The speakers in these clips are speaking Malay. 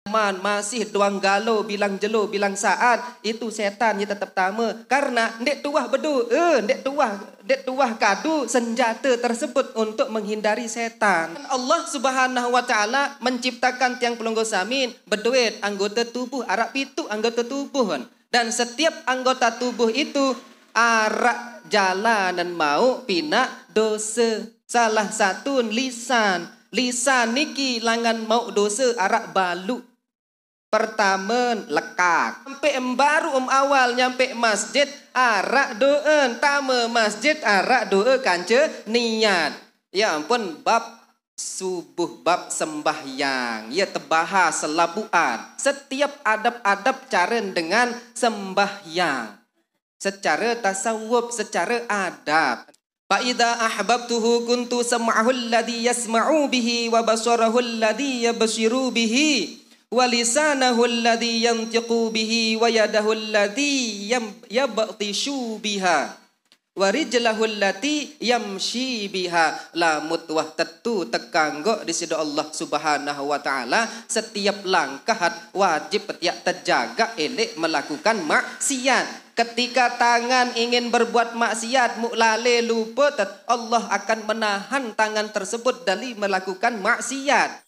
masih doang galau, bilang jelo, bilang saat, itu setan dia tetap tama. Karena ndek tuah bedu, ndek tuah kadu senjata tersebut untuk menghindari setan. Allah Subhanahu wa taala menciptakan tiang pelunggu samin berduit anggota tubuh, arak pitu anggota tubuh. Dan setiap anggota tubuh itu arak jalanan mau pinak dosa. Salah satu lisan. Lisan niki langan mau dosa arak balu. Pertama lekak. Sampai baru awal nyampe masjid arak doa. Tama masjid arak doa kanca niat. Ya ampun bab subuh bab sembahyang. Ya terbahas selabuan. Setiap adab-adab cara dengan sembahyang. Secara tasawuf, secara adab. Fa'idha ahbabtuhu kuntu sam'ahu alladhi yasma'u bihi wa basarahu alladhi yabshiru bihi wa lisanahu alladhi yantiqu bihi wa yadahu alladhi yabtishu biha wa rijlahu allati yamshi biha. Lamut wah tetu tekanggok di sida Allah Subhanahu wa taala setiap langkah wajib petiak terjaga elek melakukan maksiat. Ketika tangan ingin berbuat maksiat, muklale lupa, Allah akan menahan tangan tersebut dari melakukan maksiat.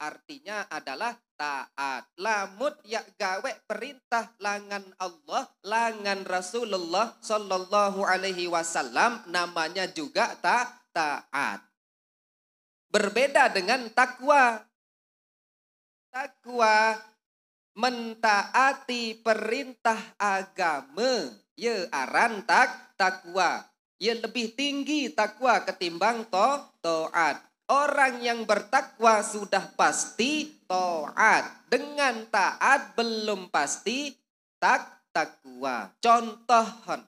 Artinya adalah taat. Lamut yak gawe perintah langan Allah, langan Rasulullah sallallahu alaihi wasallam, namanya juga taat. Berbeda dengan takwa. Takwa mentaati perintah agama, ya aran takwa. Ya lebih tinggi takwa ketimbang taat. Orang yang bertakwa sudah pasti taat. Dengan taat belum pasti takwa. Contohon.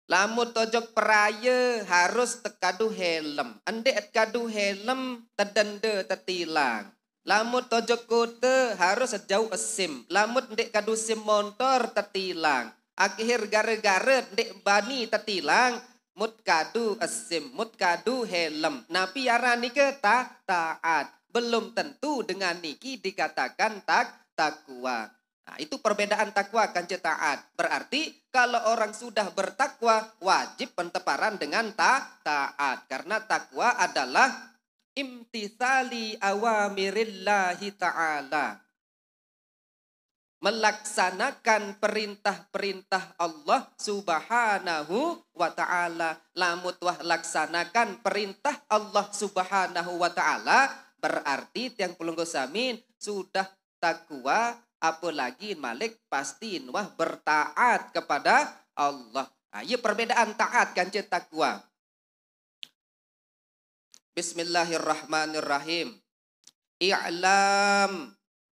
Lamun tojok peraya harus tekadu helm. Andek kadu helm tedende tetilang. Lamun tojok kota harus sejauh SIM. Lamun ndek kadu SIM motor tetilang. Akhir gara-gara ndek bani tetilang. Mut kadu SIM, mut kadu helm. Nabi arah ni ke taat. Belum tentu dengan niki dikatakan takwa. Nah, itu perbedaan takwa kanca taat. Berarti kalau orang sudah bertakwa wajib penteparan dengan taat. Karena takwa adalah imtithali awamirillahi ta'ala. Melaksanakan perintah-perintah Allah Subhanahu wa ta'ala. Lamut wah laksanakan perintah Allah Subhanahu wa ta'ala, berarti tiang pelunggu samin sudah takwa, apalagi malik pastiin wah bertaat kepada Allah. Nah, ia perbedaan taat kanca takwa. Bismillahirrahmanirrahim. I'lam,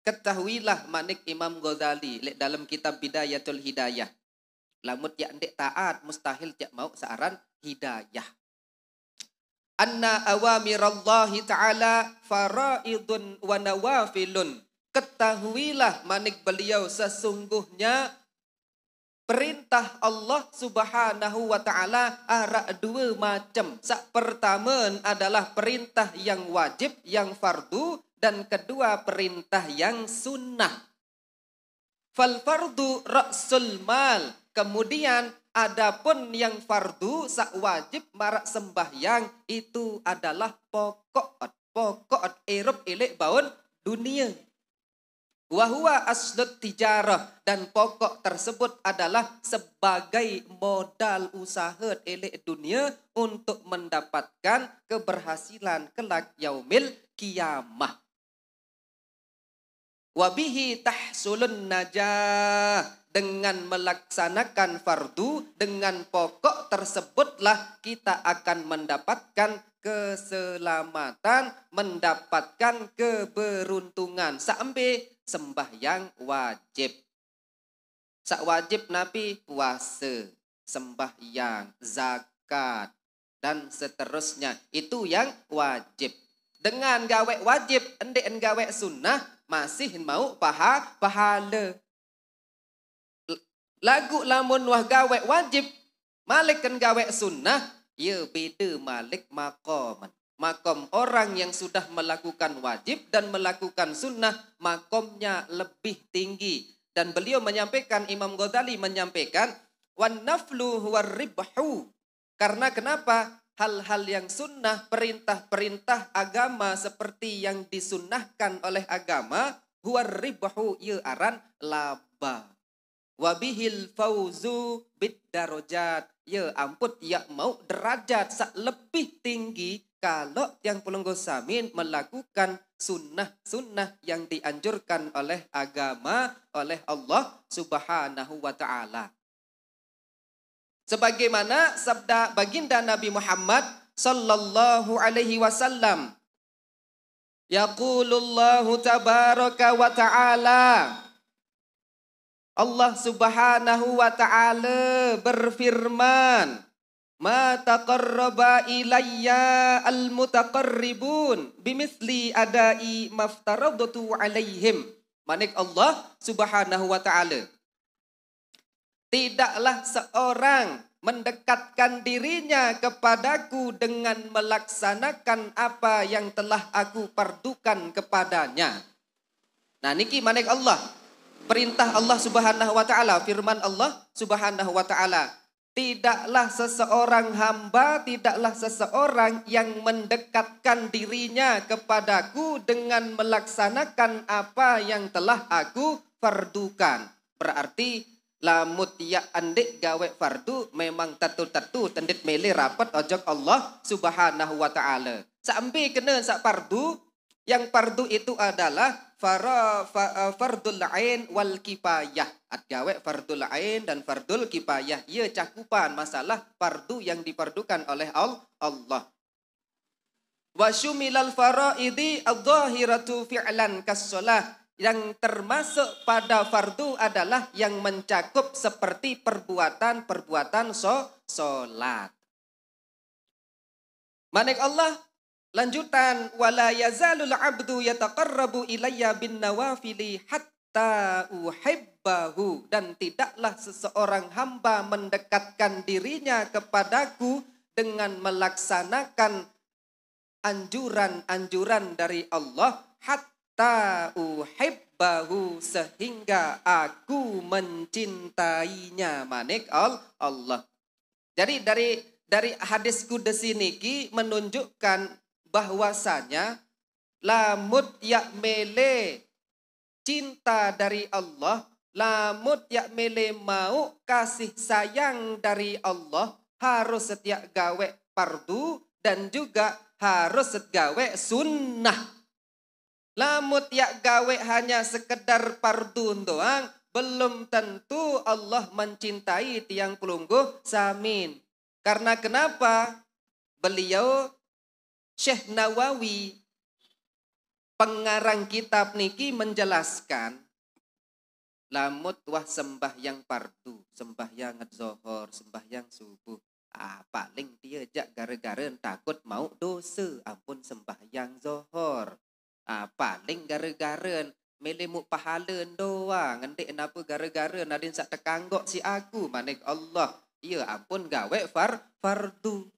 ketahuilah manik Imam Ghazali dalam kitab Bidayatul Hidayah. Lamut ya ndek taat mustahil jak mau searan hidayah. Anna awamirallahi ta'ala faraidun wa nawafilun. Ketahuilah manik beliau sesungguhnya perintah Allah Subhanahu wa ta'ala ada dua macam. Sak pertama adalah perintah yang wajib, yang fardu. Dan kedua perintah yang sunnah. Fal fardu ra'sul mal. Kemudian adapun yang fardu sak wajib marak sembahyang itu adalah pokok erup elek baun dunia. Wahuwa aslut tijarah, dan pokok tersebut adalah sebagai modal usaha elek dunia untuk mendapatkan keberhasilan kelak yaumil kiamah. Wabihi tahsulun najah, dengan melaksanakan fardu, dengan pokok tersebutlah kita akan mendapatkan keselamatan, mendapatkan keberuntungan. Sampai sembahyang wajib. Sak wajib Nabi puasa, sembahyang, zakat, dan seterusnya. Itu yang wajib. Dengan gawe wajib, endek gawe sunnah, masih mau pahala. Lagu lamun wah gawe wajib, malik kan gawe sunnah, ya beda malik makom. Makom orang yang sudah melakukan wajib dan melakukan sunnah, makomnya lebih tinggi. Dan beliau menyampaikan, Imam Ghazali menyampaikan, wan naflu huwa ribhu. Karena kenapa? Hal-hal yang sunnah, perintah-perintah agama seperti yang disunnahkan oleh agama, huwa ribhu, ya aran laba. Wabihil fauzu bid darajat. Ya ampun, ya mau derajat sak lebih tinggi kalau yang pelunggu samin melakukan sunnah-sunnah yang dianjurkan oleh agama, oleh Allah Subhanahu wa ta'ala. Sebagaimana sabda baginda Nabi Muhammad sallallahu alaihi wasallam. Yaqulullahu tabaraka wa ta'ala. Allah Subhanahu wa ta'ala berfirman, "Ma taqarraba ilayya al-mutaqarribun bimithli adai maftaradtu alaihim." Manik Allah Subhanahu wa ta'ala. Tidaklah seorang mendekatkan dirinya kepadaku dengan melaksanakan apa yang telah aku fardukan kepadanya. Nah niki manik Allah. Perintah Allah Subhanahu wa ta'ala, firman Allah Subhanahu wa ta'ala. Tidaklah seseorang hamba, tidaklah seseorang yang mendekatkan dirinya kepadaku dengan melaksanakan apa yang telah aku fardukan. Berarti lamut ya andik gawe fardu memang tatu-tatu tendit mele rapat ojok Allah Subhanahu wa ta'ala. Sampai kena sak fardu, yang fardu itu adalah fardul ain wal kifayah. Gawe fardul ain dan fardul kifayah. Ia cakupan masalah fardu yang difardukan oleh Allah. Wa syumilal faraidi adh-dhahiratu fi'lan kas-shalah. Yang termasuk pada fardu adalah yang mencakup seperti perbuatan-perbuatan salat. Manik Allah lanjutan, wala yazalul abdu yataqarrabu ilayya bin nawafili hatta uhibbahu. Dan tidaklah seseorang hamba mendekatkan dirinya kepadaku dengan melaksanakan anjuran-anjuran dari Allah hatta uhibbahu, sehingga aku mencintainya. Manik Allah. Jadi dari hadis qudsi niki menunjukkan bahwasanya lamut yak mele cinta dari Allah, lamut yak mele mau kasih sayang dari Allah, harus setiap gawe fardu dan juga harus gawe sunnah. Lamut yak gawe hanya sekedar fardu doang, belum tentu Allah mencintai tiang pelungguh samin. Karena kenapa? Beliau Syekh Nawawi, pengarang kitab niki, menjelaskan lamut wah sembahyang fardu, sembahyang zuhur, sembahyang subuh. Paling dia jak gara-gara takut mau dosa, ampun sembahyang zuhur. Paling gara-gara melemu pahala doang, ngendek napa gara-gara nadin sak tekanggok si aku, manik Allah. Ya ampun gawe fardu.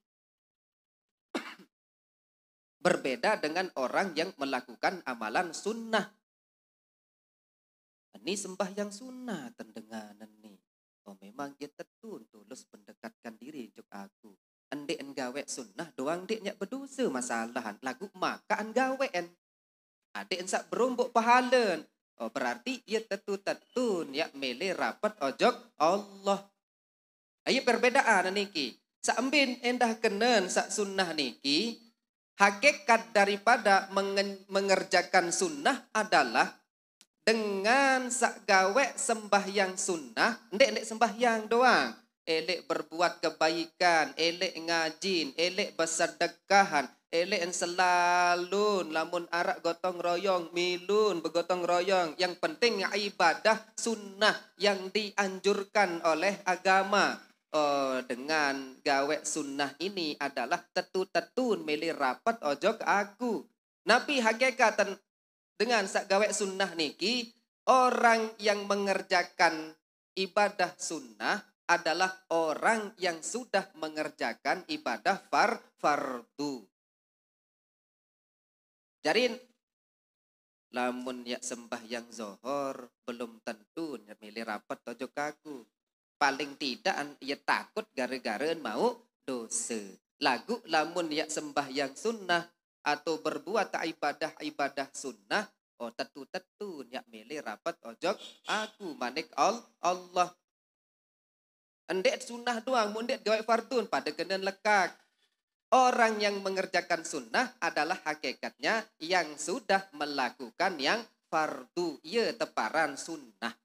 Berbeda dengan orang yang melakukan amalan sunnah. Ini sembahyang sunnah tendenganan nih. Oh memang dia tetun tulus mendekatkan diri juk aku. Endek gawe sunnah doang dek nyak berdosa masalahan. Lagu makan gawean. Adek sak berumbuk pahala. Oh berarti ia tetun ya mele rapat ojok Allah. Ayo perbedaan niki. Saambin endah kenen sak sunnah niki. Hakikat daripada mengerjakan sunnah adalah dengan sak gawe sembahyang sunnah, ndek sembahyang doang. Elek berbuat kebaikan, elek ngajin, elek bersedekahan, elek selalu lamun arak gotong royong, milun bergotong royong. Yang penting ibadah sunnah yang dianjurkan oleh agama. Dengan gawe sunnah ini adalah tetun meli rapat ojok aku. Nabi hakikatan dengan sak gawe sunnah niki, orang yang mengerjakan Ibadah sunnah adalah orang yang sudah mengerjakan ibadah fardu. Jadi lamun ya sembahyang zohor belum tentu milih rapat tojo kaku. Paling tidak ya takut gara-gara mau dosa. Lagu lamun ya sembahyang sunnah atau berbuat ibadah sunnah, oh tentu ya milih rapat ojok aku manik Allah. Endek sunnah doang, mundek gawe fardun pada kena lekak. Orang yang mengerjakan sunnah adalah hakikatnya yang sudah melakukan yang fardu. Ia teparan sunnah.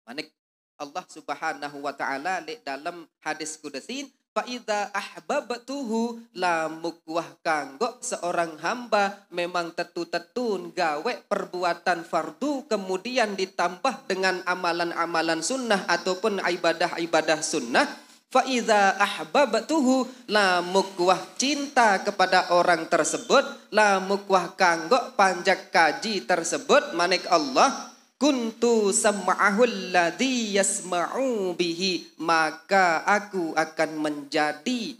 Manik Allah subhanahu wa ta'ala dalam hadis kudusin, fa'idha ahbabtuhu lamukwah kanggo seorang hamba memang tetu-tetun gawe perbuatan fardu kemudian ditambah dengan amalan-amalan sunnah ataupun ibadah-ibadah sunnah. Fa'idha ahbabtuhu lamukwah cinta kepada orang tersebut, lamukwah kanggo panjak kaji tersebut manik Allah, kuntu sam'ahul ladzi yasma'u bihi, maka aku akan menjadi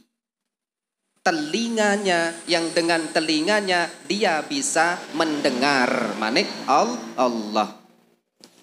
telinganya yang dengan telinganya dia bisa mendengar manik Allah.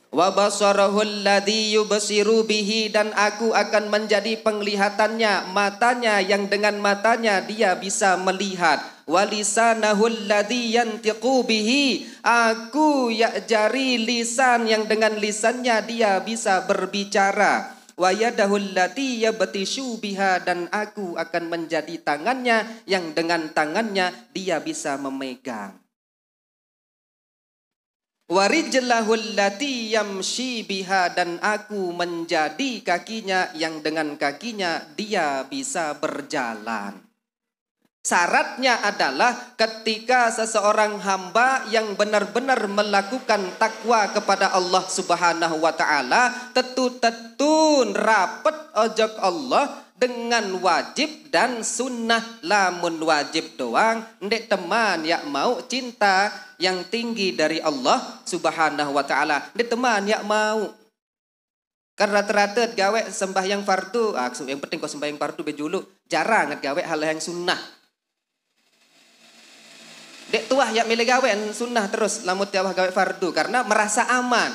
Wa basarahul ladzi yubsiru bihi, dan aku akan menjadi penglihatannya, matanya yang dengan matanya dia bisa melihat. Wa lisanahul ladzi yantiqu bihi, aku ya jari lisan yang dengan lisannya dia bisa berbicara. Wa yadahul lati yabtishu biha, dan aku akan menjadi tangannya yang dengan tangannya dia bisa memegang. Warijlahul lati yamshi biha, dan aku menjadi kakinya yang dengan kakinya dia bisa berjalan. Syaratnya adalah ketika seseorang hamba yang benar-benar melakukan takwa kepada Allah Subhanahu wa taala, tetu-tetun rapet ojok Allah dengan wajib dan sunnah. Lamun wajib doang, ndek teman ya mau cinta yang tinggi dari Allah Subhanahu wa taala, ndek teman ya mau. Karena rata-rata gawe sembahyang fardu, yang penting kau sembahyang fardu bejulu, jarang gawe hal yang sunnah. Dek tuah ya milih gawe sunnah terus lamun tiawah gawe fardu karena merasa aman.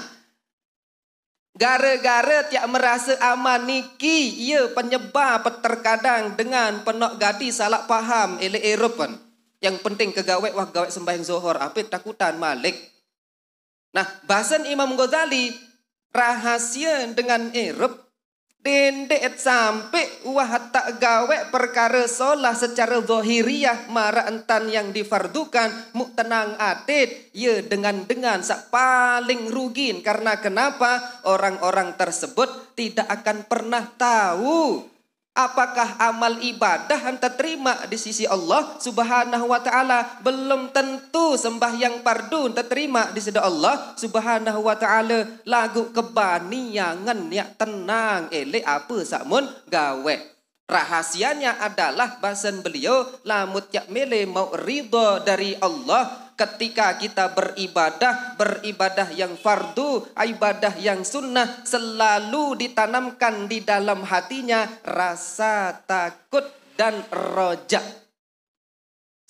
Gara-gara tiak merasa aman niki ia penyebab terkadang dengan penok gadi salah paham ele eropan. Yang penting kegawe wah gawe sembahyang zuhur apa takutan malik. Nah, bahasan Imam Ghazali rahasia dengan erop dendek sampai wah tak gawe perkara solah secara zahiriyah mara entan yang difardukan muktenang atit ya dengan sak paling rugin. Karena kenapa? Orang-orang tersebut tidak akan pernah tahu apakah amal ibadah yang terima di sisi Allah Subhanahu wa taala. Belum tentu sembahyang fardu terima di sisi Allah Subhanahu wa taala. Lagu kebaniangan ya tenang ele apa sakmun gawe. Rahasianya adalah bahasan beliau lamut yak mele mau ridho dari Allah. Ketika kita beribadah yang fardu, ibadah yang sunnah, selalu ditanamkan di dalam hatinya rasa takut dan roja.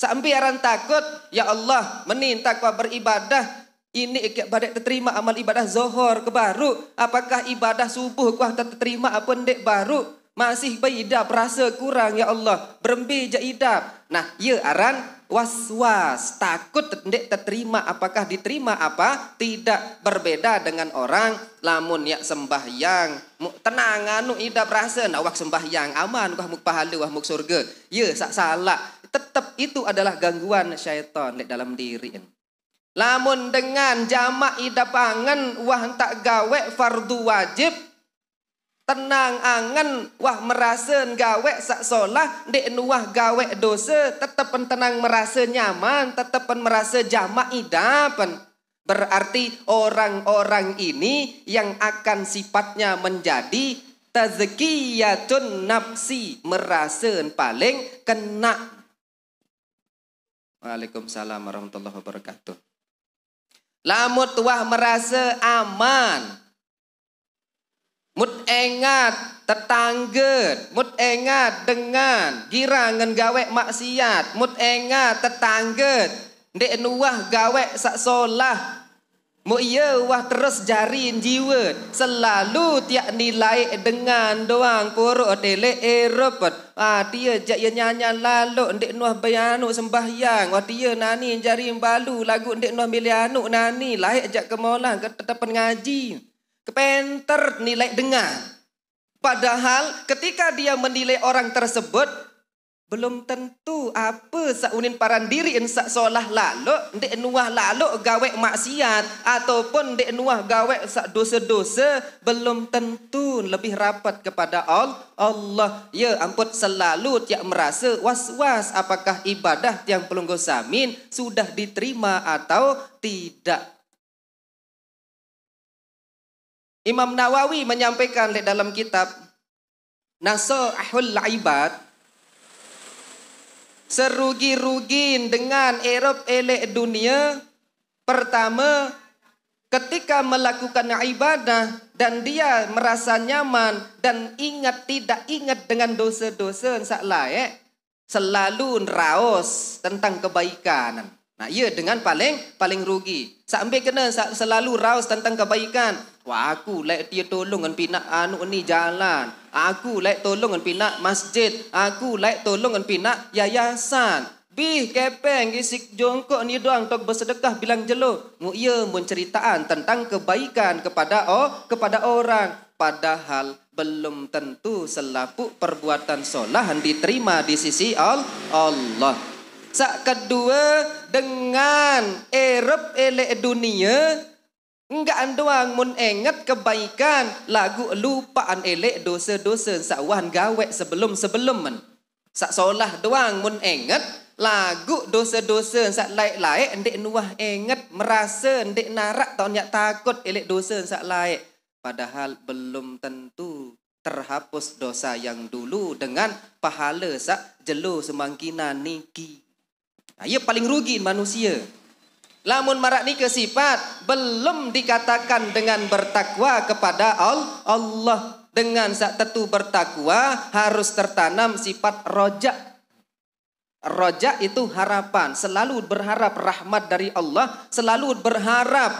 Sampai orang takut, ya Allah meninta kau beribadah, ini ibadah terima amal ibadah zohor ke baru. Apakah ibadah subuh kau terima apa ndek baru? Masih beridap rasa kurang ya Allah, berembi je idap. Nah, ya aran was-was, takut ndek terima, apakah diterima apa tidak. Berbeda dengan orang lamun ya sembahyang tenang anu idap rasa nak wak sembahyang aman wah muk pahala wah muk surga. Ya sak salah, tetap itu adalah gangguan syaitan lek dalam diri. Lamun dengan jamak idap angan wah tak gawe fardu wajib, tenang angan wah merasa gawe sak solah dek nuah gawe dosa, tetapan tenang merasa nyaman, tetapan merasa jamak idapan. Berarti orang-orang ini yang akan sifatnya menjadi tazkiyatun nafsi, merasa paling kena. Waalaikumsalam warahmatullahi wabarakatuh. Lamut wah merasa aman, Mut ingat tetangga, mut ingat dengan girangan gawe maksiat, mut ingat tetangga ndek nuah gawe sak solah. Mu iya wah terus jarin jiwa selalu tiak nilai dengan doang poro tele eropet. Dia jak ya nyanyi lalu ndek nuah bayanu sembahyang. Dia nani jari balu lagu ndek nuah milianu nani laik jak ke molah ke tetapan ngaji. Kepenter nilai dengar. Padahal ketika dia menilai orang tersebut belum tentu apa saunin paran diri sak solah lalu ndek nuah lalu gawe maksiat ataupun ndek nuah gawe sak dosa-dosa belum tentu lebih rapat kepada Allah. Ya ampun selalu tiak merasa was-was apakah ibadah yang pelunggu samin sudah diterima atau tidak. Imam Nawawi menyampaikan dalam kitab Nasaihul Ibad, serugi-rugin dengan erop elek dunia. Pertama, ketika melakukan ibadah dan dia merasa nyaman dan tidak ingat dengan dosa-dosa sak layak, selalu raos tentang kebaikan. Nah, ia dengan paling rugi. Sampai kena selalu raos tentang kebaikan. Wah, aku like dia tolong ngan pinak anu ni jalan. Aku like tolong ngan pinak masjid. Aku like tolong ngan pinak yayasan. Bih kepeng gisik jongkok ni doang tok bersedekah bilang jelo. Mu ia menceritaan tentang kebaikan kepada orang. Padahal belum tentu selapuk perbuatan solah diterima di sisi Allah. Sak kedua, dengan erep elek dunia, enggak doang mun ingat kebaikan, lagu lupaan elek dosa-dosa sakwan gawe sebelum men. Sak solah doang mun ingat, lagu dosa-dosa sak laik-laik ndek nuah ingat merasa ndek narak tau nyak takut elek dosa sak laik. Padahal belum tentu terhapus dosa yang dulu dengan pahala sak jelo semangkinan niki. Ia paling rugi manusia. Lamun marak ni ke sifat belum dikatakan dengan bertakwa kepada Allah. Dengan sak tetu bertakwa harus tertanam sifat roja. Roja itu harapan, selalu berharap rahmat dari Allah, selalu berharap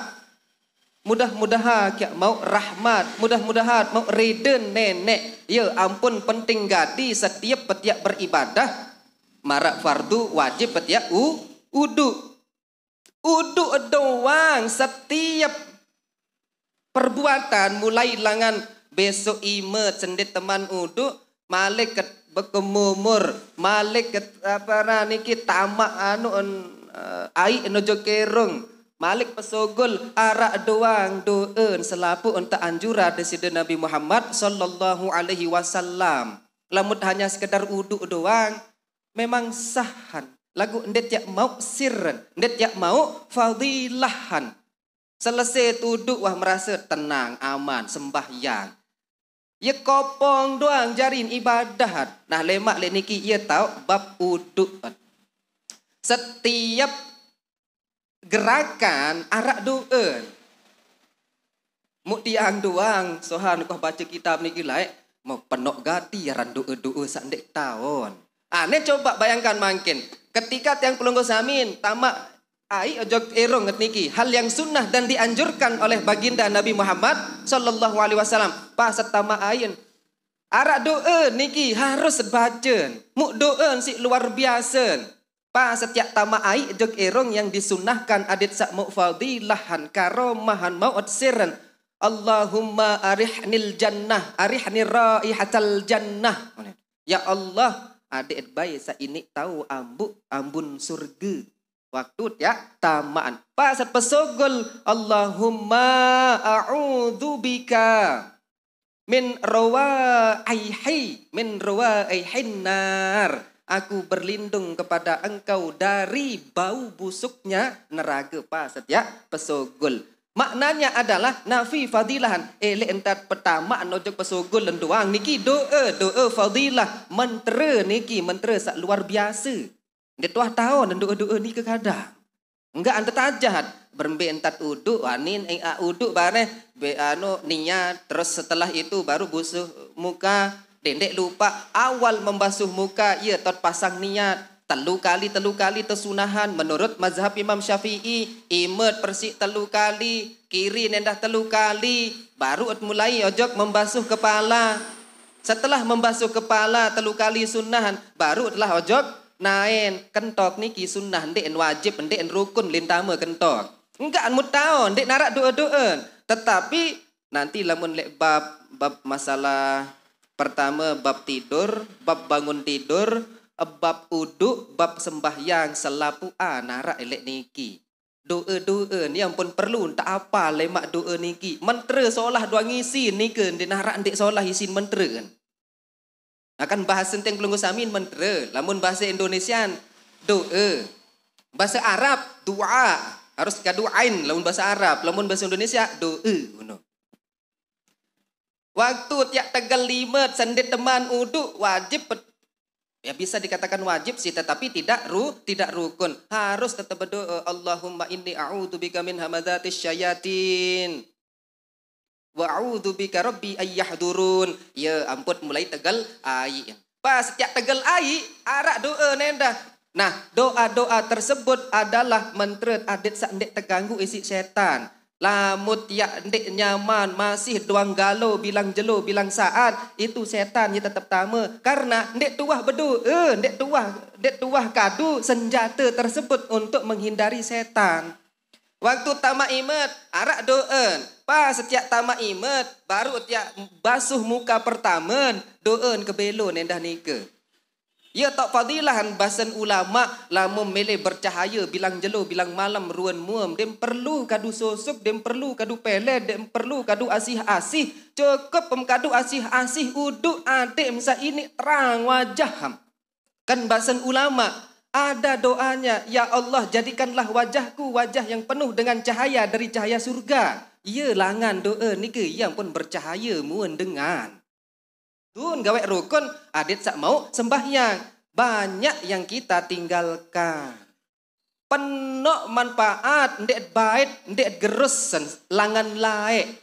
mudah-mudahan mau rahmat, mudah-mudahan mau reden nenek. Ya ampun penting gadi setiap petiak beribadah. Marak fardu wajib petiak uduk doang setiap perbuatan mulai langan besok imet sendit teman uduk malik ke bekemumur malik ke apa niki tamak anu ai nojo kerung malik pesogol arak doang doen selapu untuk anjura deside Nabi Muhammad sallallahu alaihi wasallam. Lamun hanya sekedar uduk doang memang sahan. Lagu ndet yak mau sirran, ndet yak mau fadilahan. Selesai tuduk wah merasa tenang, aman, sembahyang. Ia kopong doang jarin ibadah. Nah lemak le niki ia tahu bab uduk. Setiap gerakan arak doen. Muk tiang doang sohan kau baca kitab niki laik mau penok gati ran doa-doa sak ndek tahun. Ini coba bayangkan makin ketika tiang pelunggu samin tamak ai ojok erong niki hal yang sunnah dan dianjurkan oleh baginda Nabi Muhammad sallallahu alaihi wasallam pas tamak ain arak doa niki harus baca muk doa si luar biasa pas setiap tamak ai ojok erong yang disunnahkan adit sak mu fadilahan karomahan maut sirran Allahumma arihnil jannah arihni raihatal jannah. Ya Allah adik bayi sa ini tahu ambun surga waktu ya tamaan pasat pesogol Allahumma a'udzubika min rawaihin nar. Aku berlindung kepada engkau dari bau busuknya neraka pasat ya pesogol. Maknanya adalah nafi fadilahan. Elek entat pertama nojok pesogol lenduang niki doa fadilah mentera niki mentera sak luar biasa. Dia tuah tahu dan doa-doa ni ke kadang. Enggak anda tajat. berembe entat uduk, anin uduk bareh be niat, terus setelah itu baru basuh muka. Dendek lupa awal membasuh muka ia tot pasang niat. Telu kali tersunahan menurut mazhab Imam Syafi'i. Imet persik telu kali, kiri nendah telu kali, baru mulai ojok membasuh kepala. Setelah membasuh kepala telu kali sunahan, baru telah ojok naen kentok niki sunnah ndek wajib ndek rukun lintama kentok. Enggak mutao ndek narak doa-doa. Tetapi nanti lamun lek bab masalah pertama bab tidur, bab bangun tidur, bab uduk, bab sembahyang selapu narak elek niki. Doa-doa ni yang pun perlu tak apa lemak doa niki. Mentera solah doang isin niki ndek narak ndek solah isin mentera kan. Akan bahasa tentang pelunggu samin mentera. Lamun bahasa Indonesian doa. Bahasa Arab doa. Harus kaduain lamun bahasa Arab. Lamun bahasa Indonesia doa. Waktu tiap tegal limet sendet teman uduk wajib. Ya bisa dikatakan wajib sih, tetapi tidak rukun. Harus tetap berdoa. Allahumma inni a'udzubika min hamazatis syayatin. Wa a'udzubika rabbi ayyahdurun. Ya ampun mulai tegal ai. Pas setiap tegal ai arak doa nendah. Nah, doa-doa tersebut adalah menteret adet sak ndek terganggu isi setan. Lamut ya ndek nyaman masih doang galau bilang jelo bilang saat itu setan ya tetap tama karena ndek tuah bedu ndek tuah kadu senjata tersebut untuk menghindari setan. Waktu tamak imet, arak doen. Pas setiap tamak imet, baru tiap basuh muka pertama, doen ke belon endah nika. Ya tak fadilahan bahasan ulama, lamun mele bercahaya, bilang jelo, bilang malam, ruan muam. Dem perlu kadu sosok, dem perlu kadu pele, dem perlu kadu asih-asih. Cukup kadu asih-asih, uduk adik masa ini terang wajah. Kan bahasan ulama. Ada doanya, ya Allah jadikanlah wajahku wajah yang penuh dengan cahaya dari cahaya surga. Ya langan doa ni ke yang pun bercahaya muan dengan. Tun gawe rukun adik sak mau sembahyang. Banyak yang kita tinggalkan. Penuh manfaat, ndek baik, ndek gerus langan laek.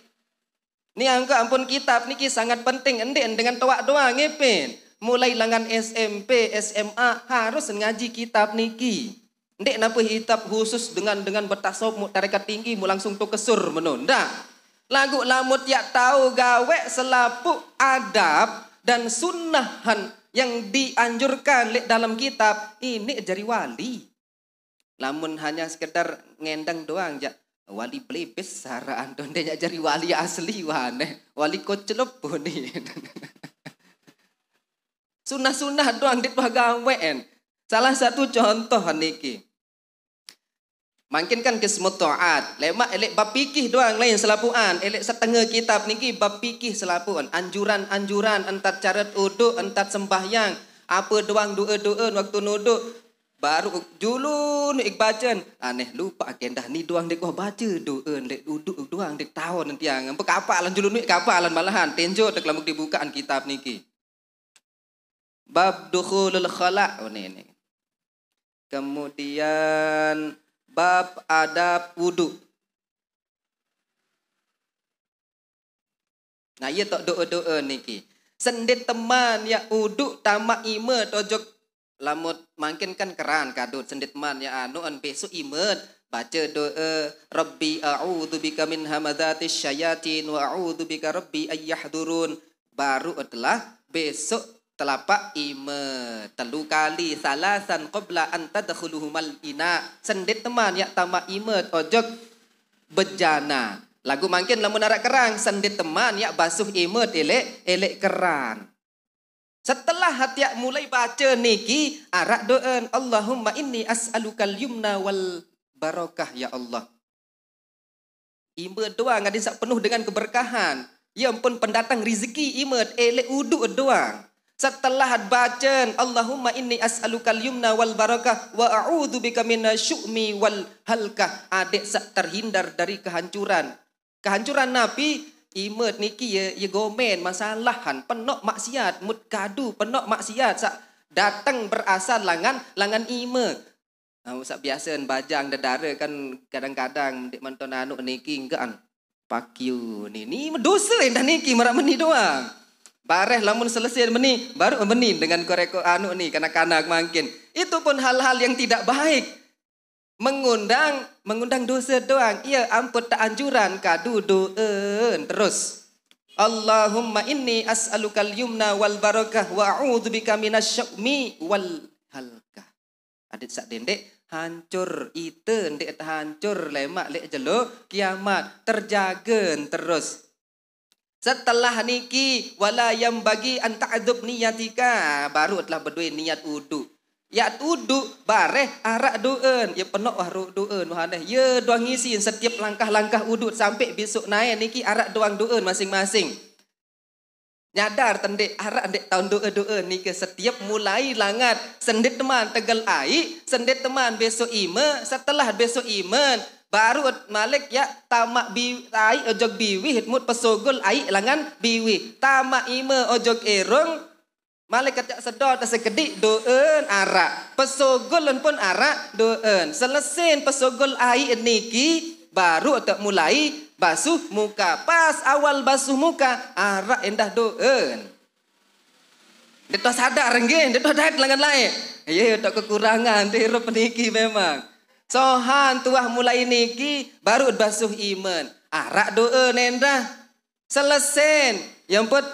Ni angka ampun kitab niki sangat penting ndek dengan toak doa ngepin. Mulai langan SMP, SMA harus ngaji kitab niki. Ndek napa kitab khusus dengan bertasawuf tarekat tinggi mu langsung tu kesur menunda. Lagu lamut ya tahu gawe selapu adab dan sunnahan yang dianjurkan dalam kitab ini jadi wali. Lamun hanya sekedar ngendang doang ja wali plebes saraan ndek jadi wali asli wane. Wali kocelop ni. Sunnah-sunnah doang dit gawean. Salah satu contoh niki. Makin kan kesemut taat. Lemak elek bab fikih doang lain selapuan. Elek setengah kitab niki bab fikih selapuan. Anjuran-anjuran entat carat uduk, entat sembahyang. Apa doang doa-doa waktu nuduk. Baru julun ik bacan. Aneh lupa agendah ni doang dek baca doa dek uduk doang dek tahun nanti yang. Apa kapalan julun ni kapalan malahan. Tenjo tek lamuk dibukaan kitab niki. Bab dukhulul khala' ini. Kemudian bab adab wudu. Nah, ia tak doa-doa niki. Sendet teman ya wudu tamak imet ojok lamut makin kan keran kadut sendet teman ya an besok imet baca doa Rabbi a'udzubika min hamazatis syayatin wa a'udzubika rabbi ayyahdurun. Baru adalah besok telapak imet telu kali salasan qabla an tadkhuluhumal ina. Sendet teman ya tamak imet ojok bejana. Lagu makin lamun arak kerang sendet teman ya basuh imet elek keran. Setelah hatiak mulai baca niki arak doan Allahumma inni as'alukal yumna wal barakah ya Allah. Imet doang ada sak penuh dengan keberkahan. Ya ampun pendatang rezeki imet elek uduk doang. Setelah bacaan Allahumma inni as'alukal yumna wal barakah wa a'udzubika minasyu'mi wal halkah. Adik sak terhindar dari kehancuran. Kehancuran Nabi imet niki ya gomen masalahan penok maksiat mut kadu penok maksiat sak datang berasal langan imet. Usap biasa bajang dadara kan kadang-kadang dek menton anu niki enggak an. Pakiu ni dosa dah niki merak meni doang. Bareh lamun selesai meni baru meni dengan koreko anu ni kanak-kanak makin. Itu pun hal-hal yang tidak baik. Mengundang dosa doang. Ia ampun tak anjuran kadu doen terus. Allahumma inni as'alukal yumna wal barakah wa a'udzubika minasyami wal halkah. Adik sak dendek hancur ite ndek hancur lemak lek jelo kiamat terjaga terus. Setelah niki wala yang bagi anta'adzub niyatika baru telah berdua niat wudu. Ya wudu bareh arak doen ya penok wah doen wahaneh ya doang ngisi setiap langkah-langkah wudu sampai besok naik niki arak doang doen masing-masing. Nyadar tendek arak ndek tahun doa-doa ni ke setiap mulai langat sendet teman tegal air sendet teman besok iman setelah besok iman baru malik ya tamak air ojog biwi hitmut pesogol air langan biwi tamak ima ojog erong malik kata sedot sekedik doen arak pesogol pun arak doen selesai pesogol air niki baru tak mulai basuh muka. Pas awal basuh muka, arak endah doen. Dia tak sadar renggin, dia tak ada langan lain. Ya, tak kekurangan, dia peniki memang. Sohan tuah mulai niki, baru basuh iman. Arak doen endah. Selesai. Yang pun,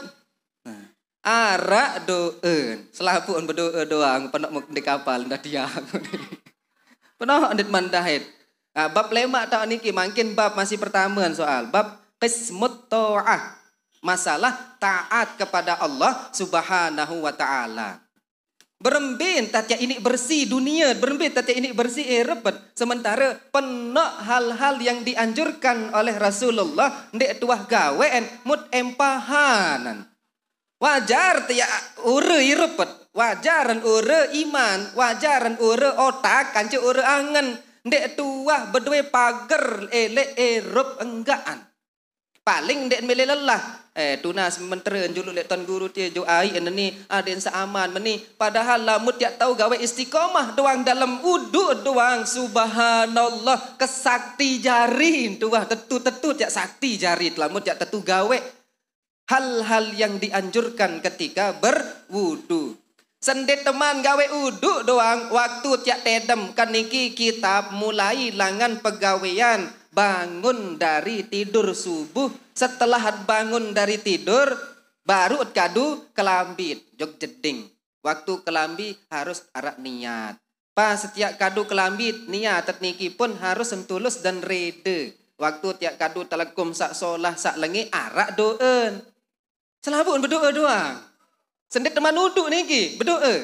arak doen. Selapun berdoa doang, penak di kapal, dah diam. Penak di mandahit. Bab lemak tak niki makin bab masih pertama soal bab qismut ta'ah masalah taat kepada Allah Subhanahu wa taala. Berembin tatya ini bersih dunia, berembin tatya ini bersih repet. Sementara penak hal-hal yang dianjurkan oleh Rasulullah ndek tuah gawean mut empahanan. Wajar tiya ure repet, wajaran ure iman, wajaran ure otak kancu ure angen. Ndek tuah berdua pagar elek erup enggaan. Paling ndek mele lelah. Tunas mentera julu lek tuan guru dia jo ai ni aden saaman meni padahal lamut tak tahu gawe istiqomah doang dalam wudu doang subhanallah kesakti jari tuah tetu jak sakti jari lamut jak tetu gawe hal-hal yang dianjurkan ketika berwudu. Sendet teman gawe uduk doang waktu tiak tedem kan niki kita mulai langan pegawaian bangun dari tidur subuh setelah bangun dari tidur baru kadu kelambit jog jeding waktu kelambi harus arak niat pas setiap kadu kelambit niat niki pun harus sentulus dan rede waktu tiap kadu telekom sak solah sak lengi arak doen selabun berdoa doang. Sendet teman uduk niki berdoa.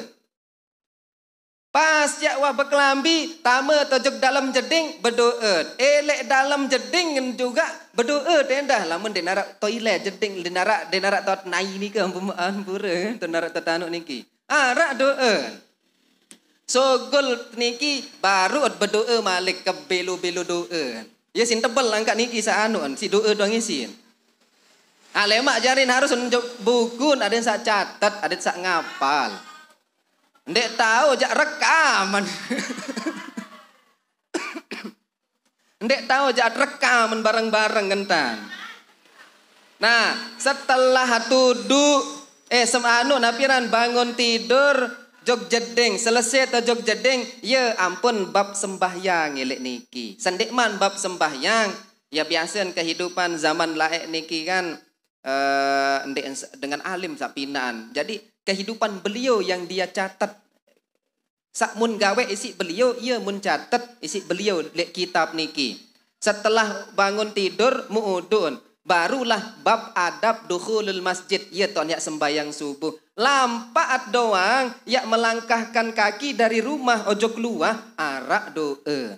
Pas jak wah berkelambi tama tojok dalam jeding berdoa. Elek dalam jeding juga berdoa tendah lamun denarak toilet jeding denarak tot nai ni ke ampura denarak tot anu niki. Arak doa. Sogol niki baru berdoa malik ke belu-belu doa. Ya sin tebel angkat niki sa anu si doa doang isin. Lemak jarin harus unjuk buku, ada yang sak catat, ada yang sak ngapal. Ndek tahu jak rekaman. Ndek tahu jak rekaman bareng-bareng kentan. Nah, setelah tudu semanu napiran bangun tidur jog jeding, selesai atau jog jeding, ya ampun bab sembahyang elek niki. Sendikman bab sembahyang, ya biasa kehidupan zaman laek niki kan dengan alim sapinaan. Jadi kehidupan beliau yang dia catat sak mun gawe isi beliau ia mun catat isi beliau lek kitab niki. Setelah bangun tidur muudun barulah bab adab dukhulul masjid ya ton yak sembayang subuh. Lampat doang yak melangkahkan kaki dari rumah ojo keluar arak doa.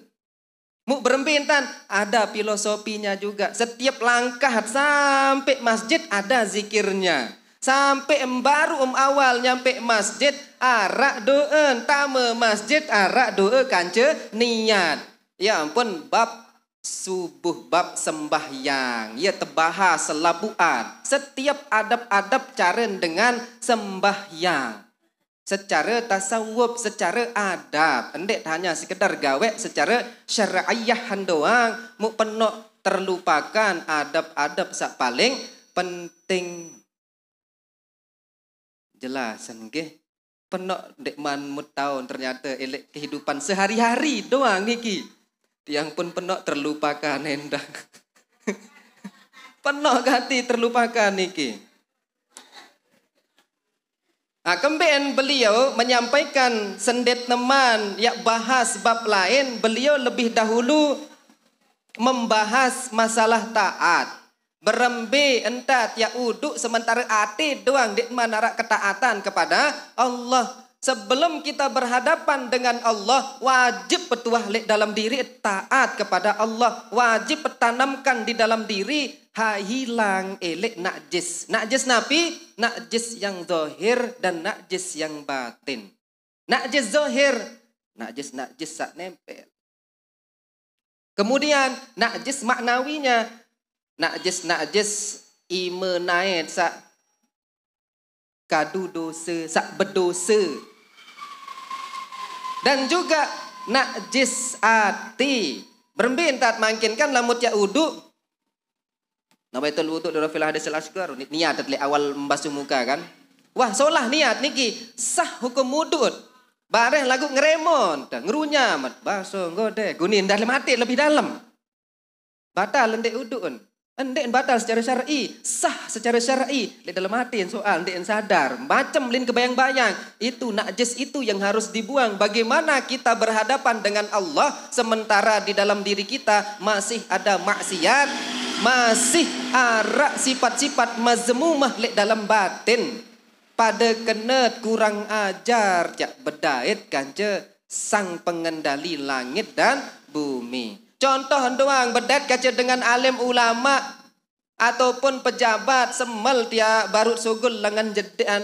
Mu berembintan ada filosofinya juga. Setiap langkah sampai masjid ada zikirnya. Sampai baru awal nyampe masjid arak doa. Tama masjid arak doa kanca niat. Ya ampun bab subuh bab sembahyang. Ya tebahas selabuan. Setiap adab-adab cara dengan sembahyang. secara tasawuf, secara adab. Ndek hanya sekedar gawe secara syar'iyyah doang, mu penok terlupakan adab-adab sak paling penting. Jelasan nggih. Penok dek manmut tahun ternyata elek kehidupan sehari-hari doang niki. Tiang pun penok terlupakan endah. Penok hati terlupakan niki. Kemudian beliau menyampaikan sendet teman yang bahas bab lain. Beliau lebih dahulu membahas masalah taat. Berembe entat ya uduk sementara ati doang dek manarak ketaatan kepada Allah. Sebelum kita berhadapan dengan Allah, wajib petuah dalam diri taat kepada Allah. Wajib tanamkan di dalam diri hilang elek najis. Najis napi, najis yang zahir dan najis yang batin. Najis zahir, najis sak nempel. Kemudian najis maknawinya, najis imenait sak kadu dosa, sak berdosa. Dan juga najis ati. Berembin tak mangkinkan lamut ya uduk. Nawaitul wuduk dari filah hadis al-asghar. Niat dari awal membasuh muka kan. Wah, solah niat niki sah hukum wuduk. Bareh lagu ngeremon, ngerunya mat basuh ngode, gunin dalam hati lebih dalam. Batal ndek uduk. Ndek batal secara syar'i, sah secara syar'i. Di dalam hati soal ndek sadar, macam lin kebayang-bayang, itu najis itu yang harus dibuang. Bagaimana kita berhadapan dengan Allah sementara di dalam diri kita masih ada maksiat, masih ada sifat-sifat mazmumah lek dalam batin. Pada kenet kurang ajar jak bedait kanca sang pengendali langit dan bumi. Contoh doang bedat kaca dengan alim ulama ataupun pejabat semel dia barut sugul lengan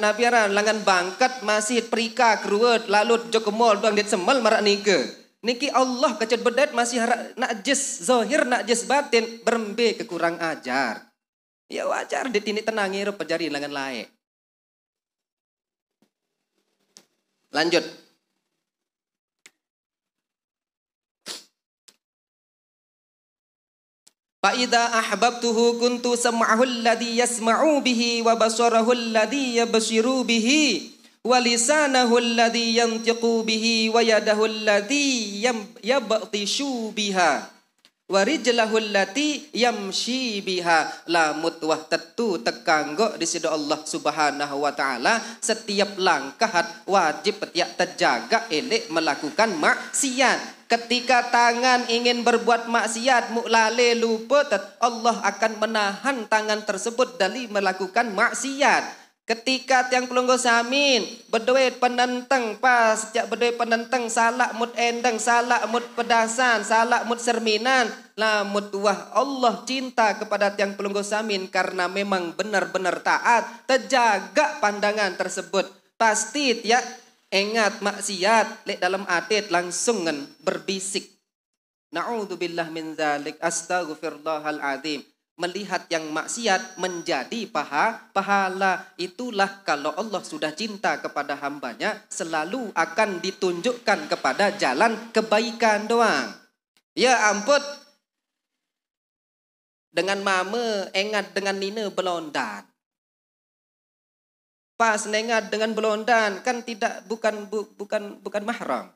nabiaran lengan bangkat masih perika keruat lalu jokemol doang dit semel marak nika. Niki Allah kaca bedat masih najis zahir najis batin berembe kekurang ajar. Ya wajar dit ini tenangi ro pejari lengan laek. Lanjut. Fa'idha ahbabtuhu kuntu sam'ahu alladhi yasma'u bihi wa basarahu alladhi yabshiru bihi wa lisanahu alladhi yantiqu bihi wa yadahu alladhi yabtishu biha wa rijlahu allati yamshi biha. Lamut wah tetu tekanggok di sida Allah Subhanahu wa taala setiap langkah wajib tiak terjaga elek melakukan maksiat. Ketika tangan ingin berbuat maksiat, mu'lale lupa, Allah akan menahan tangan tersebut dari melakukan maksiat. Ketika tiang pelunggu samin, berduit penenteng pas, sejak berduit penenteng, salak mut endeng, salak mut pedasan, salak mut serminan, lamut wah Allah cinta kepada tiang pelunggu samin karena memang benar-benar taat, terjaga pandangan tersebut. Pasti tiak ingat maksiat lek dalam atit langsung berbisik. Na'udzubillah min dzalik, astaghfirullahal azim. Melihat yang maksiat menjadi pahala. Itulah kalau Allah sudah cinta kepada hambanya selalu akan ditunjukkan kepada jalan kebaikan doang. Ya ampun. Dengan mama ingat dengan nina belondan. Pas nengat dengan belondan kan tidak bukan mahram.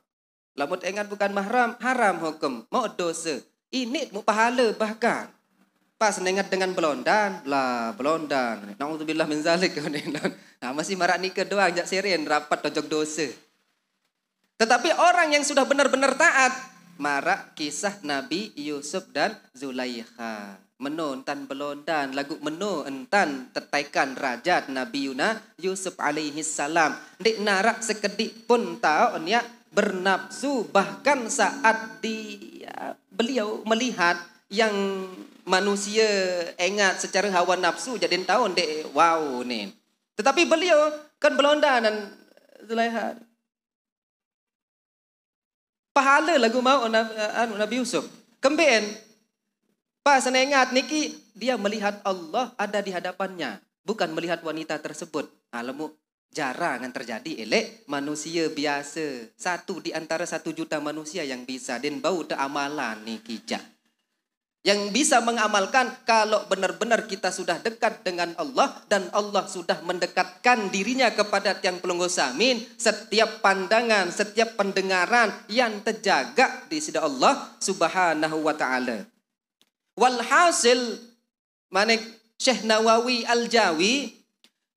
Lamut ingat bukan mahram, haram hukum, mau dosa. Ini mau pahala bahkan. Pas nengat dengan belondan, belondan. Na'udzubillah min zalik. Nah, masih marak nikah doang jak sirin rapat tojok dosa. Tetapi orang yang sudah benar-benar taat, marak kisah Nabi Yusuf dan Zulaikha. Menontan belondan lagu entan tetaikan rajat Nabi Yusuf alaihi salam. Dik narak sekedik pun tahu ya bernafsu bahkan saat beliau melihat yang manusia ingat secara hawa nafsu jadi tahu dek wow nih. Tetapi beliau kan belondan dan Zulaikha. Pahala lagu mau Nabi Yusuf. Kembien pas ingat niki dia melihat Allah ada di hadapannya, bukan melihat wanita tersebut. Alamu Jarang yang terjadi elek manusia biasa. 1 di antara 1 juta manusia yang bisa. Dan bau te amalan ni kijak. Yang bisa mengamalkan kalau benar-benar kita sudah dekat dengan Allah dan Allah sudah mendekatkan dirinya kepada tiang pelunggu samin, setiap pandangan, setiap pendengaran yang terjaga di sisi Allah Subhanahu wa taala. Walhasil manik Syekh Nawawi Al-Jawi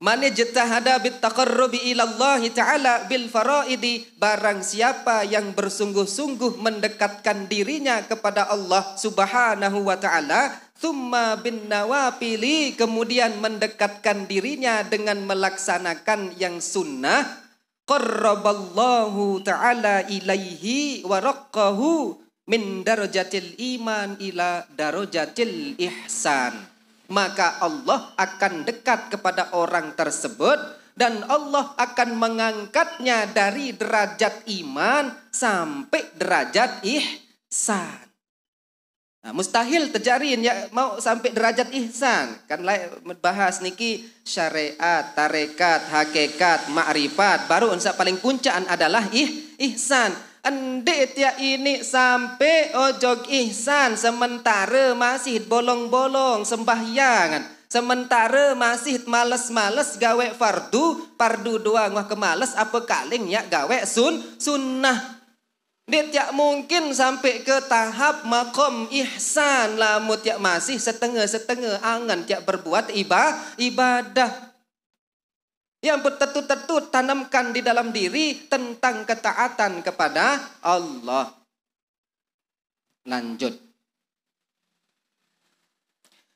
man ijtahada bit taqarrubi ila Allah taala bil faraidi, barang siapa yang bersungguh-sungguh mendekatkan dirinya kepada Allah Subhanahu wa taala, thumma bin nawafili, kemudian mendekatkan dirinya dengan melaksanakan yang sunnah, qarraballahu taala ilaihi wa raqqahu min darajatil iman ila darajatil ihsan. Maka Allah akan dekat kepada orang tersebut dan Allah akan mengangkatnya dari derajat iman sampai derajat ihsan. Nah, mustahil terjadi ya mau sampai derajat ihsan. Kan bahas niki syariat, tarekat, hakikat, ma'rifat. Baru yang paling puncaan adalah ihsan. Andai tiap ini sampai ojok ihsan sementara masih bolong-bolong sembahyangan, sementara masih males-males gawe fardu doang wah kemales apa kaling ya gawe sunnah. Dia tiap mungkin sampai ke tahap makom ihsan lamu tiap masih setengah-setengah angan tiap berbuat ibadah. Yang betul-betul tanamkan di dalam diri tentang ketaatan kepada Allah. Lanjut.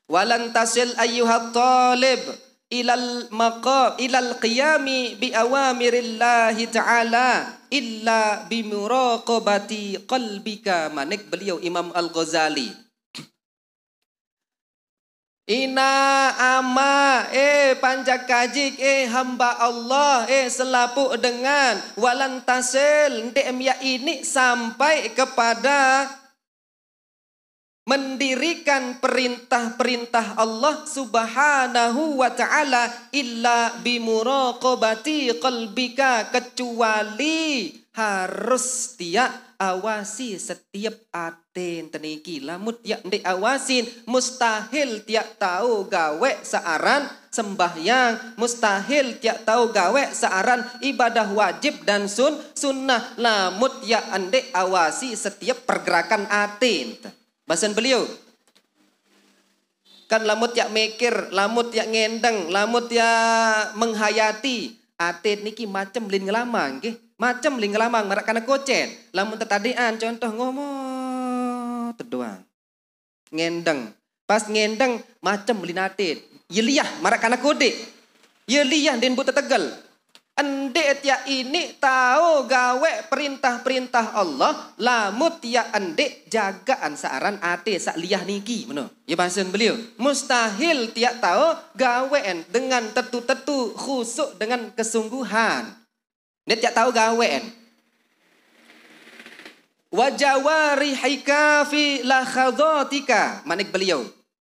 Walan tasil ayyuhat talib ilal qiyami bi awamirillahi ta'ala illa bi muraqabati qalbika. Manik beliau Imam Al-Ghazali. Ina ama panjak kajik hamba Allah selapuk dengan walan tasil ndek ini sampai kepada mendirikan perintah-perintah Allah Subhanahu wa taala illa bimuraqabati qalbika, kecuali harus tiak awasi setiap aten teniki. Lamut tiak ndek awasin mustahil tiak tahu gawe searan sembahyang, mustahil tiak tahu gawe searan ibadah wajib dan sunnah. Lamut tiak ndek awasi setiap pergerakan aten. Bahasan beliau kan lamut tiak mikir, lamut tiak ngendeng, lamut tiak menghayati aten niki macam lin ngelamang nggih. Macam ling lamang marak kana kocen. Lamun tetadian contoh ngomong terdoang. Ngendeng. Pas ngendeng macam linatit. Yeliah marak kana kode. Yeliah den buta tegal. Ande tia ini tahu gawe perintah-perintah Allah, lamut tia ande jagaan saaran ate sak liah niki meno. Ya bahasan beliau. Mustahil tia tahu gawean dengan tetu-tetu khusuk dengan kesungguhan. Dia tak tahu gawean. Wajawari haika fi lakhadatika. Manik beliau.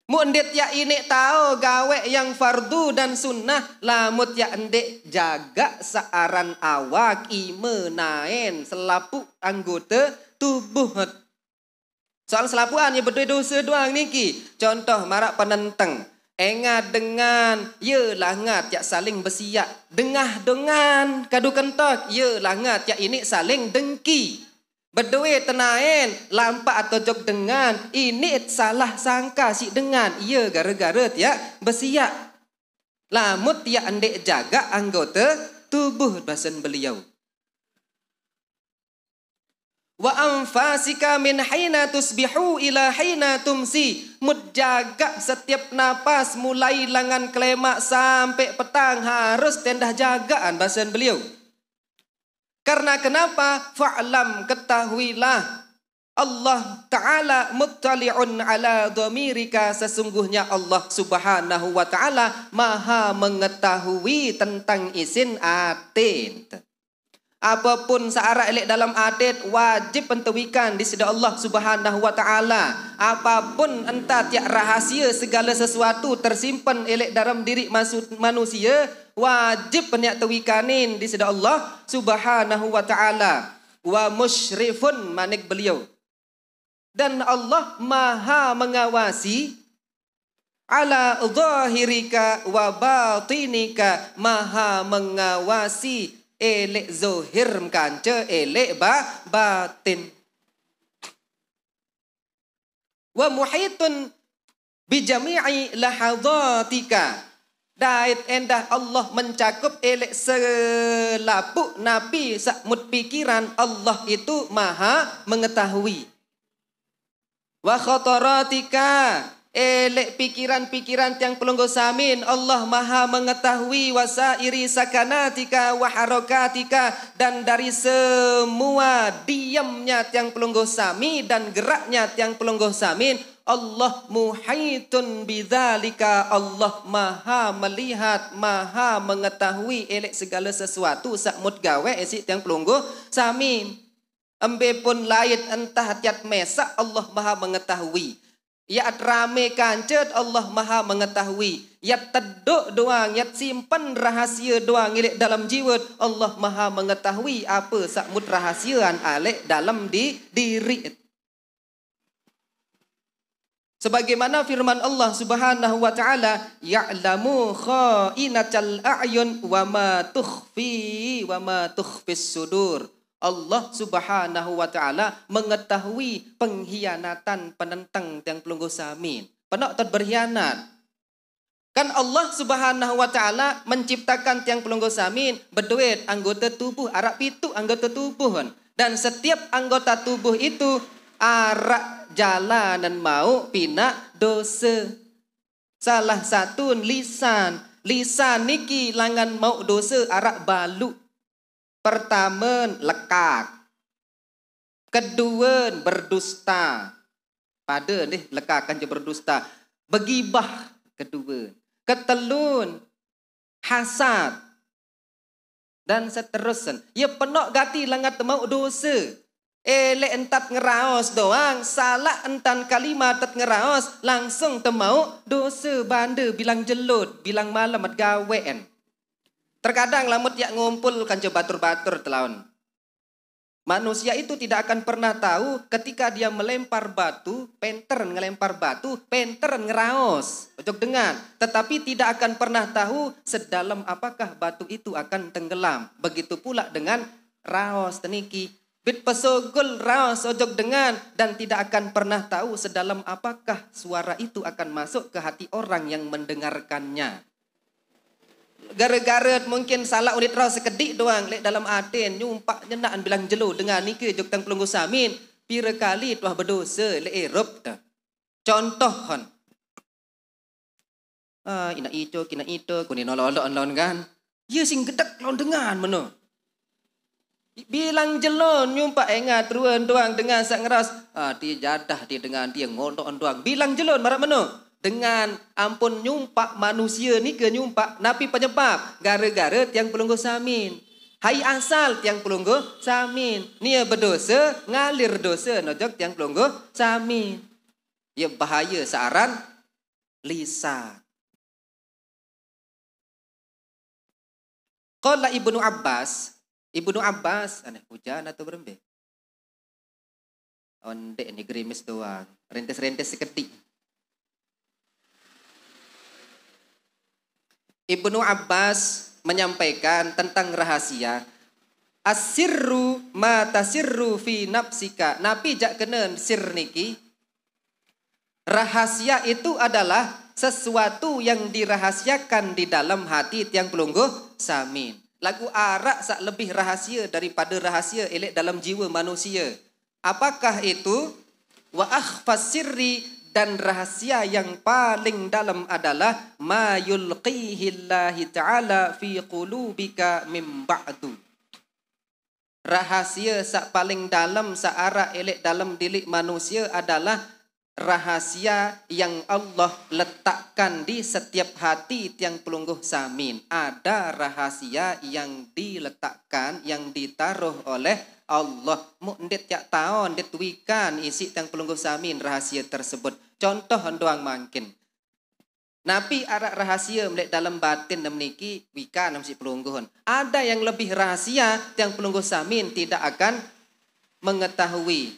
Mundet ya ini tahu gawe yang fardu dan sunnah. Lamut ya endek jaga searan awak imenaen selapu anggota tubuh. Soal selapuan ya berdua dosa doang niki. Contoh marak penenteng. Engat dengan ye langat ya saling bersiap. Dengah dengan kadu kentok ye langat ya ini saling dengki. Berdua tenaen lampak atau jok dengan ini salah sangka si dengan ye gara-gara ya bersiap. Lamut ya andek jaga anggota tubuh bahasan beliau. Wa anfasika min haina tusbihu ila haina tumsi. Menjaga setiap napas mulai langan kelemak sampai petang harus tendah jagaan bahasan beliau. Karena kenapa? Fa'lam ketahuilah Allah Ta'ala muttali'un ala dhamirika, sesungguhnya Allah Subhanahu wa Ta'ala maha mengetahui tentang isin atin. Apapun searah elek dalam adat wajib pentewikan di sisi Allah Subhanahu wa taala. Apapun entah tiak rahasia segala sesuatu tersimpan elek dalam diri manusia wajib penyak tewikanin di sida Allah Subhanahu wa taala. Wa musyrifun manik beliau. Dan Allah Maha mengawasi ala zahirika wa batinika, Maha mengawasi elek zahir kanca elek batin. Wa muhitun bijami'i lahadhatika, dait endah Allah mencakup elek selapuk nabi sakmut pikiran, Allah itu Maha mengetahui. Wa khataratika, elek pikiran-pikiran tiang pelungguh samin, Allah Maha mengetahui. Wasairi sakanatika wa harakatika, dan dari semua diamnya tiang pelungguh sami dan geraknya tiang pelungguh samin, Allah muhitun bidzalika, Allah Maha melihat, Maha mengetahui elek segala sesuatu sakmut gawe esi tiang pelungguh samin. Embe pun lain entah tiat mesak, Allah Maha mengetahui. Yat rame kancet, Allah Maha mengetahui. Yat teduk doang, yat simpan rahasia doang ilek dalam jiwa, Allah Maha mengetahui apa sakmut rahasiaan alek dalam diri. Sebagaimana firman Allah Subhanahu wa taala, ya'lamu kha'inatal a'yun wa ma tukhfis sudur. Allah Subhanahu wa taala mengetahui pengkhianatan penentang yang pelungguh samin. Penak tak berkhianat. Kan Allah Subhanahu wa taala menciptakan tiang pelungguh samin berduit anggota tubuh arak pitu anggota tubuh, dan setiap anggota tubuh itu arak jalan dan mau pinak dosa. Salah satu lisan niki langan mau dosa arak balu. Pertama lekak, kedua berdusta, pada nih lekakan je berdusta, begibah kedua, ketelun hasad, dan seterusnya. Ya penok gati langat mau dosa. Elek entat ngeraos doang, salah entan kalimat tet ngeraos, langsung temau dosa banda bilang jelut, bilang malam at gawean. Terkadang lamut yak ngumpul kanca batur-batur telaun. Manusia itu tidak akan pernah tahu ketika dia melempar batu, penter ngelempar batu, penter ngeraos, ojok dengar. Tetapi tidak akan pernah tahu sedalam apakah batu itu akan tenggelam. Begitu pula dengan raos teniki. Bit pesogol raos ojok dengar, dan tidak akan pernah tahu sedalam apakah suara itu akan masuk ke hati orang yang mendengarkannya. Gara-gara mungkin salah unit raus sekedik doang lek dalam aten nyumpak nyenaan bilang jelo dengan ni ke jok tang pelungguh samin pira kali tuah berdosa lek Eropa dah. Contoh kan. Ina itu kuni nololok lawan kan. Ya sing gedek lawan dengan meno. Bilang jelo nyumpak engat ruan doang dengan sak ngeras. Dia jadah dia dengan dia ngondok doang. Bilang jelo marak meno. Dengan ampun nyumpak manusia ni ke nyumpak napi penyebab gara-gara tiang pelungguh samin. Hai asal tiang pelungguh samin. Nia berdosa ngalir dosa nojok tiang pelungguh samin. Ya bahaya searan lisan. Qala Ibnu Abbas aneh hujan atau berembe. Ondek ni gerimis doang. Rentes-rentes seketik. Ibnu Abbas menyampaikan tentang rahasia. Asirru ma tasirru fi nafsika. Nabi jak kena sir niki. Rahasia itu adalah sesuatu yang dirahasiakan di dalam hati tiang pelungguh samin. Lagu arak sak lebih rahasia daripada rahasia elek dalam jiwa manusia. Apakah itu? Wa akhfas sirri, dan rahasia yang paling dalam adalah ma yulqihillahi ta'ala fi qulubika min ba'du. Rahasia sak paling dalam searah elek dalam diri manusia adalah rahasia yang Allah letakkan di setiap hati tiang pelungguh samin. Ada rahasia yang diletakkan, yang ditaruh oleh Allah. Ndet jak tahu, ndet wikan isi tiang pelungguh samin rahasia tersebut. Contoh doang mungkin. Nabi arak rahasia melek dalam batin dan meniki wika nam si pelungguhun. Ada yang lebih rahasia yang pelungguh samin tidak akan mengetahui.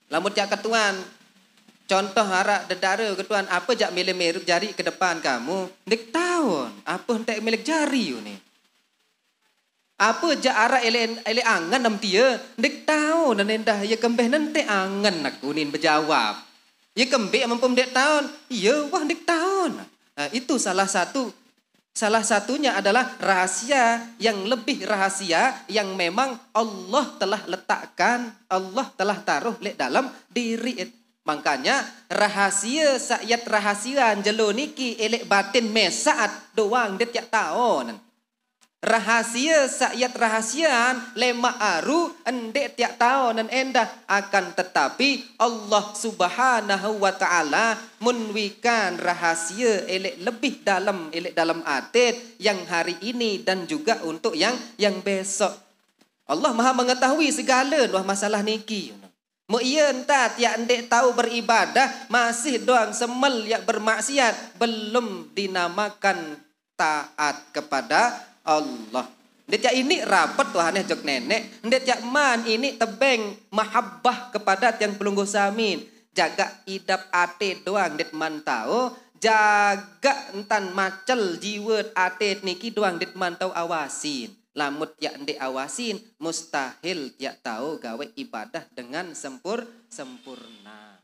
Lamun jak ketuan, contoh arak dedara ketuan apa jak milik jari ke depan kamu, ndik tahu apa hendak milik jari ni. Apa jak arak ele angan nam dia, ndik tahu dan endah ya kembeh nanti angan aku nin berjawab. Ya kembik mampum dek tahun. Ya wah dek tahun. Nah, itu salah satunya adalah rahasia yang lebih rahasia yang memang Allah telah letakkan, Allah telah taruh lek dalam diri. Makanya rahasia sakyat rahasiaan jelo niki elek batin mesaat doang dek tiap tahun. Rahasia sakyat rahasiaan lemak aru endek tiap tahun dan endah akan tetapi Allah Subhanahu wa taala menwikan rahasia elek lebih dalam elek dalam atit yang hari ini dan juga untuk yang besok. Allah Maha mengetahui segala nuah masalah niki. Mo iya entah tiap endek tahu beribadah masih doang semel yang bermaksiat belum dinamakan taat kepada Allah. Ndek ini rapat Tuhan jok nenek. Ndek man ini tebeng mahabbah kepada yang pelungguh samin. Jaga idap ate doang ndek man tahu. Jaga entan macel jiwa ate niki doang ndek man tahu awasin. Lamut ya ndek awasin mustahil ya tahu gawe ibadah dengan sempurna.